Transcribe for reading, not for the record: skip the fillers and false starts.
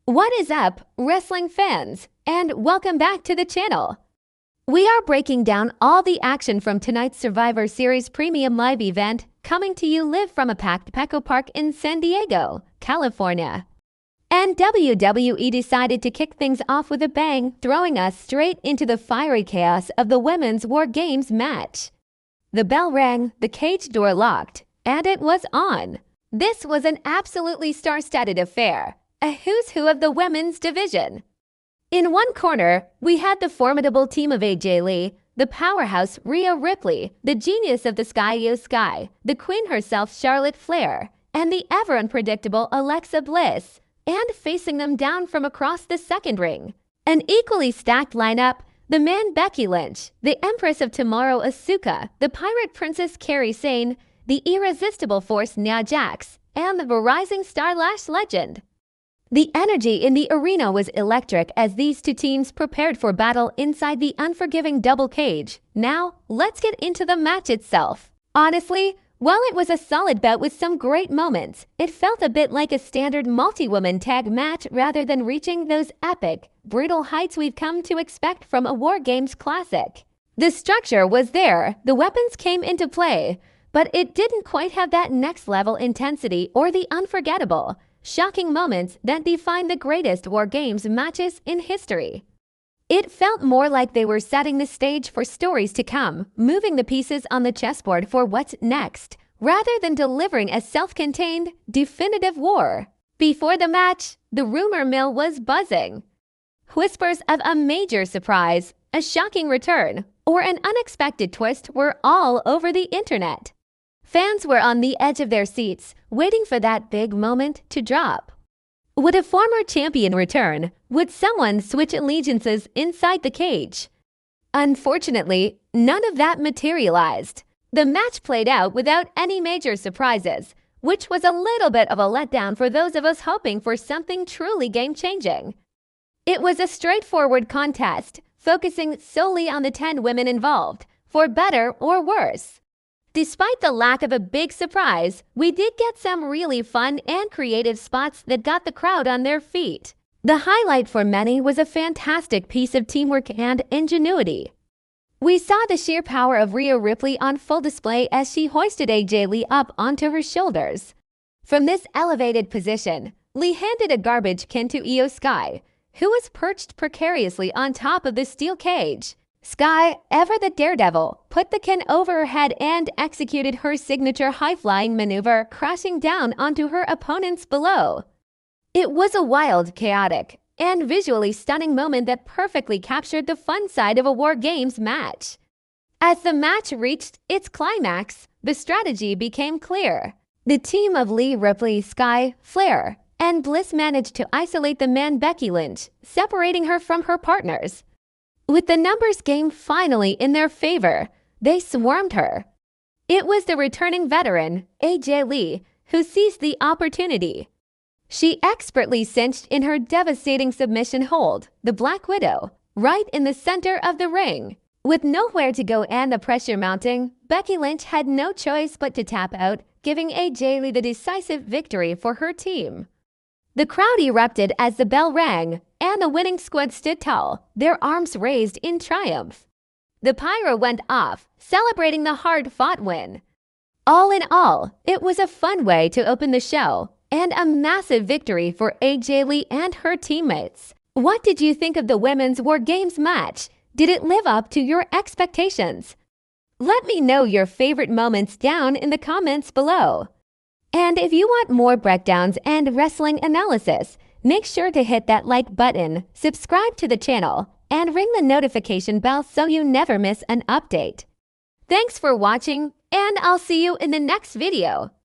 What is up, wrestling fans, and welcome back to the channel. We are breaking down all the action from tonight's Survivor Series premium live event, coming to you live from a packed Petco Park in San Diego, California. And WWE decided to kick things off with a bang, throwing us straight into the fiery chaos of the Women's War Games match. The bell rang, the cage door locked, and it was on. This was an absolutely star-studded affair. A who's who of the women's division. In one corner, we had the formidable team of AJ Lee, the powerhouse Rhea Ripley, the genius of the sky Iyo Sky, the queen herself Charlotte Flair, and the ever-unpredictable Alexa Bliss, and facing them down from across the second ring. An equally stacked lineup, the man Becky Lynch, the Empress of Tomorrow Asuka, the Pirate Princess Kairi Sane, the irresistible force Nia Jax, and the rising star Lash Legend. The energy in the arena was electric as these two teams prepared for battle inside the unforgiving double cage. Now, let's get into the match itself. Honestly, while it was a solid bout with some great moments, it felt a bit like a standard multi-woman tag match rather than reaching those epic, brutal heights we've come to expect from a War Games classic. The structure was there, the weapons came into play, but it didn't quite have that next-level intensity or the unforgettable, shocking moments that define the greatest War Games matches in history. It felt more like they were setting the stage for stories to come, moving the pieces on the chessboard for what's next, rather than delivering a self-contained, definitive war. Before the match, the rumor mill was buzzing. Whispers of a major surprise, a shocking return, or an unexpected twist were all over the internet. Fans were on the edge of their seats, waiting for that big moment to drop. Would a former champion return? Would someone switch allegiances inside the cage? Unfortunately, none of that materialized. The match played out without any major surprises, which was a little bit of a letdown for those of us hoping for something truly game-changing. It was a straightforward contest, focusing solely on the 10 women involved, for better or worse. Despite the lack of a big surprise, we did get some really fun and creative spots that got the crowd on their feet. The highlight for many was a fantastic piece of teamwork and ingenuity. We saw the sheer power of Rhea Ripley on full display as she hoisted AJ Lee up onto her shoulders. From this elevated position, Lee handed a garbage can to Iyo Sky, who was perched precariously on top of the steel cage. Sky, ever the daredevil, put the can over her head and executed her signature high-flying maneuver, crashing down onto her opponents below. It was a wild, chaotic, and visually stunning moment that perfectly captured the fun side of a War Games match. As the match reached its climax, the strategy became clear. The team of Lee, Ripley, Sky, Flair, and Bliss managed to isolate the man Becky Lynch, separating her from her partners. With the numbers game finally in their favor, they swarmed her. It was the returning veteran, AJ Lee, who seized the opportunity. She expertly cinched in her devastating submission hold, the Black Widow, right in the center of the ring. With nowhere to go and the pressure mounting, Becky Lynch had no choice but to tap out, giving AJ Lee the decisive victory for her team. The crowd erupted as the bell rang, and the winning squad stood tall, their arms raised in triumph. The pyro went off, celebrating the hard-fought win. All in all, it was a fun way to open the show, and a massive victory for AJ Lee and her teammates. What did you think of the Women's War Games match? Did it live up to your expectations? Let me know your favorite moments down in the comments below. And if you want more breakdowns and wrestling analysis, make sure to hit that like button, subscribe to the channel, and ring the notification bell so you never miss an update. Thanks for watching, and I'll see you in the next video.